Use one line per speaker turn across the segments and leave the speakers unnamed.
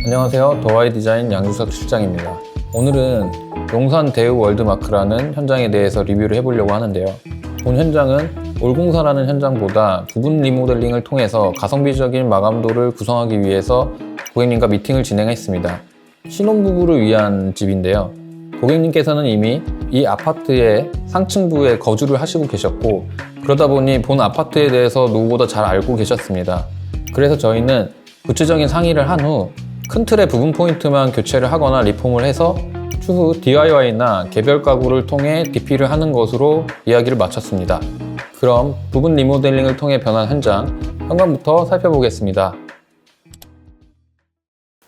안녕하세요. 더와이 디자인 양주석 실장입니다. 오늘은 용산 대우 월드마크라는 현장에 대해서 리뷰를 해보려고 하는데요. 본 현장은 올공사라는 현장보다 부분 리모델링을 통해서 가성비적인 마감도를 구성하기 위해서 고객님과 미팅을 진행했습니다. 신혼부부를 위한 집인데요. 고객님께서는 이미 이 아파트의 상층부에 거주를 하시고 계셨고, 그러다 보니 본 아파트에 대해서 누구보다 잘 알고 계셨습니다. 그래서 저희는 구체적인 상의를 한 후 큰 틀의 부분 포인트만 교체를 하거나 리폼을 해서 추후 DIY나 개별 가구를 통해 DP를 하는 것으로 이야기를 마쳤습니다. 그럼 부분 리모델링을 통해 변한 현관부터 살펴보겠습니다.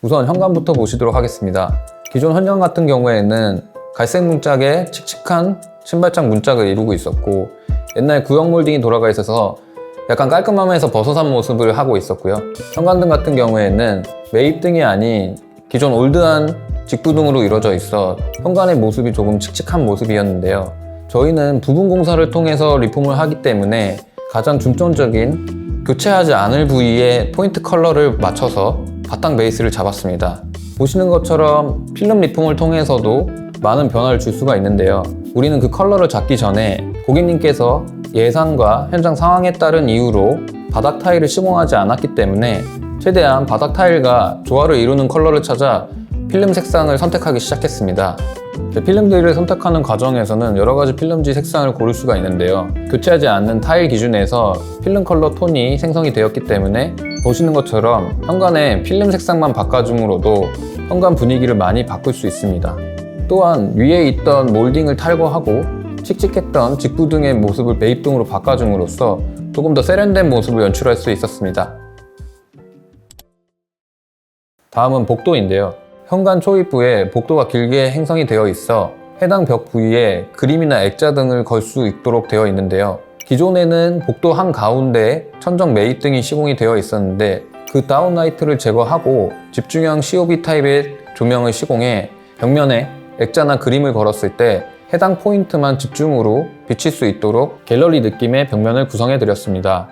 우선 현관부터 보시도록 하겠습니다. 기존 현관 같은 경우에는 갈색 문짝에 칙칙한 신발장 문짝을 이루고 있었고, 옛날 구형 몰딩이 돌아가 있어서 약간 깔끔함에서 벗어난 모습을 하고 있었고요. 현관등 같은 경우에는 매입등이 아닌 기존 올드한 직부등으로 이루어져 있어 현관의 모습이 조금 칙칙한 모습이었는데요. 저희는 부분 공사를 통해서 리폼을 하기 때문에 가장 중점적인 교체하지 않을 부위에 포인트 컬러를 맞춰서 바탕 베이스를 잡았습니다. 보시는 것처럼 필름 리폼을 통해서도 많은 변화를 줄 수가 있는데요. 우리는 그 컬러를 잡기 전에 고객님께서 예상과 현장 상황에 따른 이유로 바닥 타일을 시공하지 않았기 때문에 최대한 바닥 타일과 조화를 이루는 컬러를 찾아 필름 색상을 선택하기 시작했습니다. 필름들을 선택하는 과정에서는 여러 가지 필름지 색상을 고를 수가 있는데요. 교체하지 않는 타일 기준에서 필름 컬러 톤이 생성이 되었기 때문에 보시는 것처럼 현관의 필름 색상만 바꿔줌으로도 현관 분위기를 많이 바꿀 수 있습니다. 또한 위에 있던 몰딩을 탈거하고 칙칙했던 직부등의 모습을 매입등으로 바꿔줌으로써 조금 더 세련된 모습을 연출할 수 있었습니다. 다음은 복도인데요. 현관 초입부에 복도가 길게 형성이 되어 있어 해당 벽 부위에 그림이나 액자 등을 걸 수 있도록 되어 있는데요. 기존에는 복도 한가운데에 천정 매입등이 시공이 되어 있었는데 그 다운라이트를 제거하고 집중형 COB 타입의 조명을 시공해 벽면에 액자나 그림을 걸었을 때 해당 포인트만 집중으로 비칠 수 있도록 갤러리 느낌의 벽면을 구성해 드렸습니다.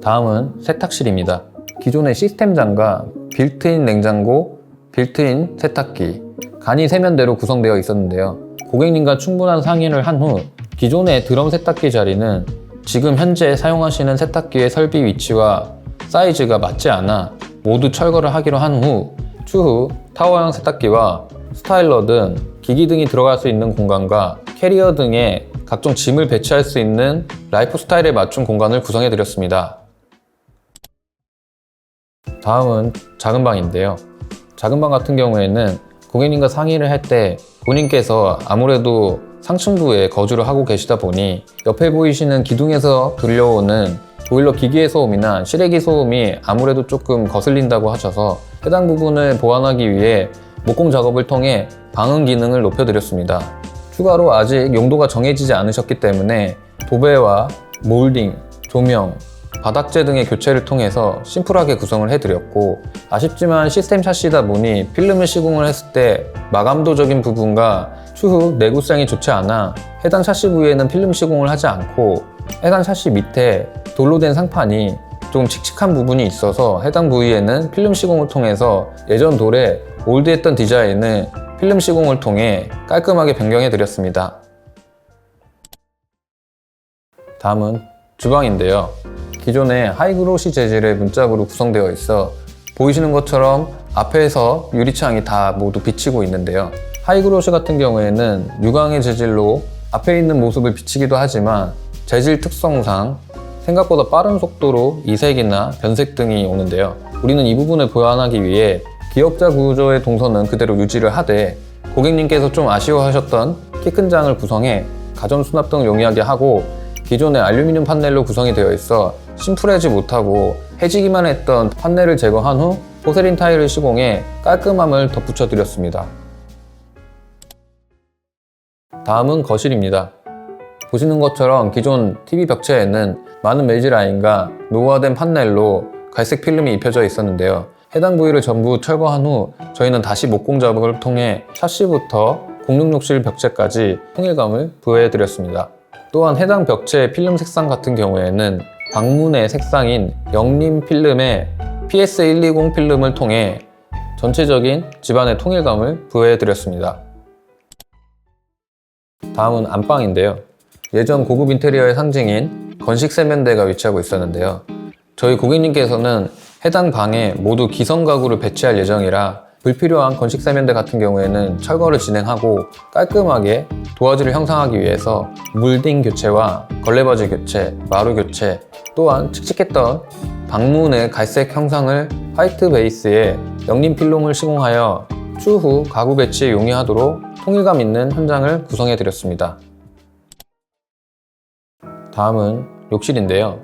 다음은 세탁실입니다. 기존의 시스템장과 빌트인 냉장고, 빌트인 세탁기, 간이 세면대로 구성되어 있었는데요. 고객님과 충분한 상의를 한 후 기존의 드럼 세탁기 자리는 지금 현재 사용하시는 세탁기의 설비 위치와 사이즈가 맞지 않아 모두 철거를 하기로 한 후 추후 타워형 세탁기와 스타일러 등 기기 등이 들어갈 수 있는 공간과 캐리어 등의 각종 짐을 배치할 수 있는 라이프 스타일에 맞춘 공간을 구성해 드렸습니다. 다음은 작은 방인데요. 작은 방 같은 경우에는 고객님과 상의를 할 때 본인께서 아무래도 상층부에 거주를 하고 계시다 보니 옆에 보이시는 기둥에서 들려오는 보일러 기기의 소음이나 실외기 소음이 아무래도 조금 거슬린다고 하셔서 해당 부분을 보완하기 위해 목공 작업을 통해 방음 기능을 높여드렸습니다. 추가로 아직 용도가 정해지지 않으셨기 때문에 도배와 몰딩, 조명, 바닥재 등의 교체를 통해서 심플하게 구성을 해드렸고, 아쉽지만 시스템 샤시다 보니 필름을 시공을 했을 때 마감도적인 부분과 추후 내구성이 좋지 않아 해당 샤시 부위에는 필름 시공을 하지 않고 해당 샤시 밑에 돌로 된 상판이 좀 칙칙한 부분이 있어서 해당 부위에는 필름 시공을 통해서 예전 돌에 올드했던 디자인을 필름 시공을 통해 깔끔하게 변경해 드렸습니다. 다음은 주방인데요. 기존의 하이그로시 재질의 문짝으로 구성되어 있어 보이시는 것처럼 앞에서 유리창이 다 모두 비치고 있는데요. 하이그로시 같은 경우에는 유광의 재질로 앞에 있는 모습을 비치기도 하지만 재질 특성상 생각보다 빠른 속도로 이색이나 변색 등이 오는데요. 우리는 이 부분을 보완하기 위해 기역자 구조의 동선은 그대로 유지를 하되 고객님께서 좀 아쉬워하셨던 키 큰 장을 구성해 가전 수납 등을 용이하게 하고 기존의 알루미늄 판넬로 구성이 되어 있어 심플하지 못하고 해지기만 했던 판넬을 제거한 후 포세린 타일을 시공해 깔끔함을 덧붙여 드렸습니다. 다음은 거실입니다. 보시는 것처럼 기존 TV 벽체에는 많은 매질 라인과 노후화된 판넬로 갈색 필름이 입혀져 있었는데요. 해당 부위를 전부 철거한 후 저희는 다시 목공 작업을 통해 샤시부터 공룡욕실 벽체까지 통일감을 부여해 드렸습니다. 또한 해당 벽체의 필름 색상 같은 경우에는 방문의 색상인 영림 필름에 PS120 필름을 통해 전체적인 집안의 통일감을 부여해드렸습니다. 다음은 안방인데요. 예전 고급 인테리어의 상징인 건식 세면대가 위치하고 있었는데요. 저희 고객님께서는 해당 방에 모두 기성 가구를 배치할 예정이라 불필요한 건식 세면대 같은 경우에는 철거를 진행하고 깔끔하게 도화지를 형성하기 위해서 몰딩 교체와 걸레바지 교체, 마루 교체, 또한 칙칙했던 방문의 갈색 형상을 화이트 베이스에 영림 필름을 시공하여 추후 가구 배치에 용이하도록 통일감 있는 현장을 구성해 드렸습니다. 다음은 욕실인데요.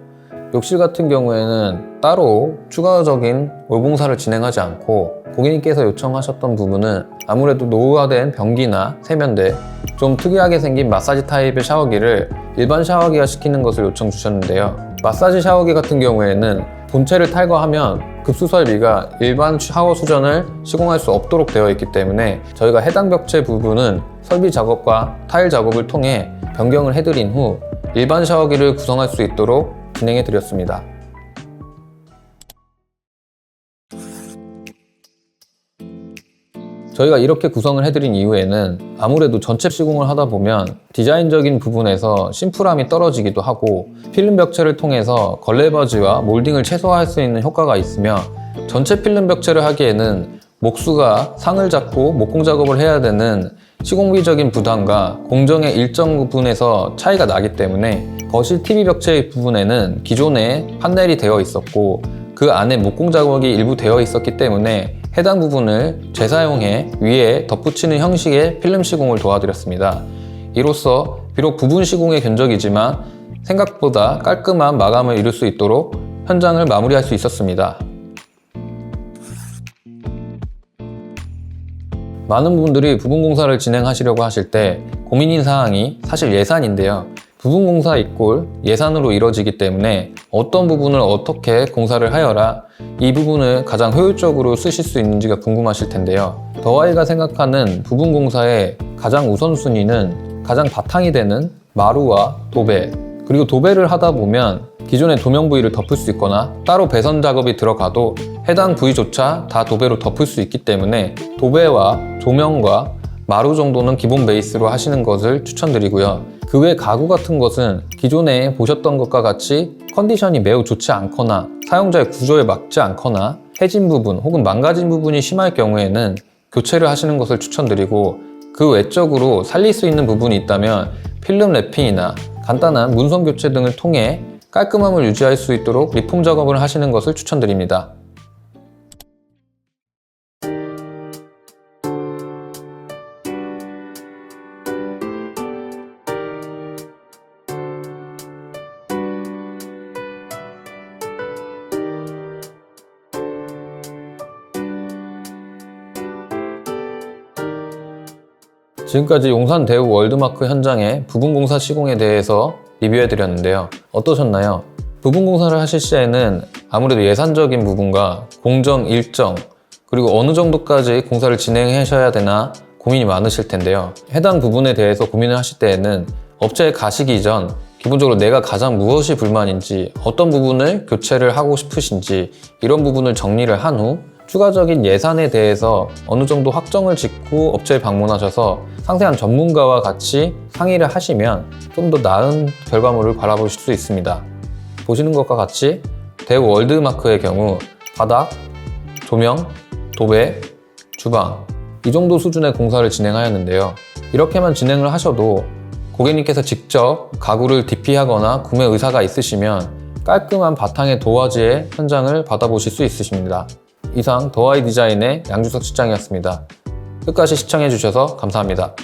욕실 같은 경우에는 따로 추가적인 올공사를 진행하지 않고 고객님께서 요청하셨던 부분은 아무래도 노후화된 변기나 세면대, 좀 특이하게 생긴 마사지 타입의 샤워기를 일반 샤워기화 시키는 것을 요청 주셨는데요. 마사지 샤워기 같은 경우에는 본체를 탈거하면 급수설비가 일반 샤워 수전을 시공할 수 없도록 되어 있기 때문에 저희가 해당 벽체 부분은 설비 작업과 타일 작업을 통해 변경을 해드린 후 일반 샤워기를 구성할 수 있도록 진행해 드렸습니다. 저희가 이렇게 구성을 해드린 이유에는 아무래도 전체 시공을 하다 보면 디자인적인 부분에서 심플함이 떨어지기도 하고 필름 벽체를 통해서 걸레바지와 몰딩을 최소화할 수 있는 효과가 있으며 전체 필름 벽체를 하기에는 목수가 상을 잡고 목공 작업을 해야 되는 시공비적인 부담과 공정의 일정 부분에서 차이가 나기 때문에 거실 TV 벽체 부분에는 기존에 판넬이 되어 있었고 그 안에 목공 작업이 일부 되어 있었기 때문에 해당 부분을 재사용해 위에 덧붙이는 형식의 필름 시공을 도와드렸습니다. 이로써 비록 부분 시공의 견적이지만 생각보다 깔끔한 마감을 이룰 수 있도록 현장을 마무리할 수 있었습니다. 많은 분들이 부분공사를 진행하시려고 하실 때 고민인 사항이 사실 예산인데요. 부분공사 이꼴 예산으로 이뤄지기 때문에 어떤 부분을 어떻게 공사를 하여라 이 부분을 가장 효율적으로 쓰실 수 있는지가 궁금하실 텐데요. 더하이가 생각하는 부분공사의 가장 우선순위는 가장 바탕이 되는 마루와 도배, 그리고 도배를 하다 보면 기존의 도면 부위를 덮을 수 있거나 따로 배선 작업이 들어가도 해당 부위조차 다 도배로 덮을 수 있기 때문에 도배와 조명과 마루 정도는 기본 베이스로 하시는 것을 추천드리고요. 그 외 가구 같은 것은 기존에 보셨던 것과 같이 컨디션이 매우 좋지 않거나 사용자의 구조에 맞지 않거나 해진 부분 혹은 망가진 부분이 심할 경우에는 교체를 하시는 것을 추천드리고 그 외적으로 살릴 수 있는 부분이 있다면 필름 랩핑이나 간단한 문선 교체 등을 통해 깔끔함을 유지할 수 있도록 리폼 작업을 하시는 것을 추천드립니다. 지금까지 용산 대우 월드마크 현장의 부분공사 시공에 대해서 리뷰해드렸는데요. 어떠셨나요? 부분공사를 하실 시에는 아무래도 예산적인 부분과 공정 일정 그리고 어느 정도까지 공사를 진행하셔야 되나 고민이 많으실 텐데요. 해당 부분에 대해서 고민을 하실 때에는 업체에 가시기 전 기본적으로 내가 가장 무엇이 불만인지 어떤 부분을 교체를 하고 싶으신지 이런 부분을 정리를 한 후 추가적인 예산에 대해서 어느 정도 확정을 짓고 업체에 방문하셔서 상세한 전문가와 같이 상의를 하시면 좀 더 나은 결과물을 바라보실 수 있습니다. 보시는 것과 같이 대우 월드마크의 경우 바닥, 조명, 도배, 주방 이 정도 수준의 공사를 진행하였는데요. 이렇게만 진행을 하셔도 고객님께서 직접 가구를 DP하거나 구매 의사가 있으시면 깔끔한 바탕의 도화지의 현장을 받아보실 수 있으십니다. 이상 더하이 디자인의 양주석 실장이었습니다. 끝까지 시청해주셔서 감사합니다.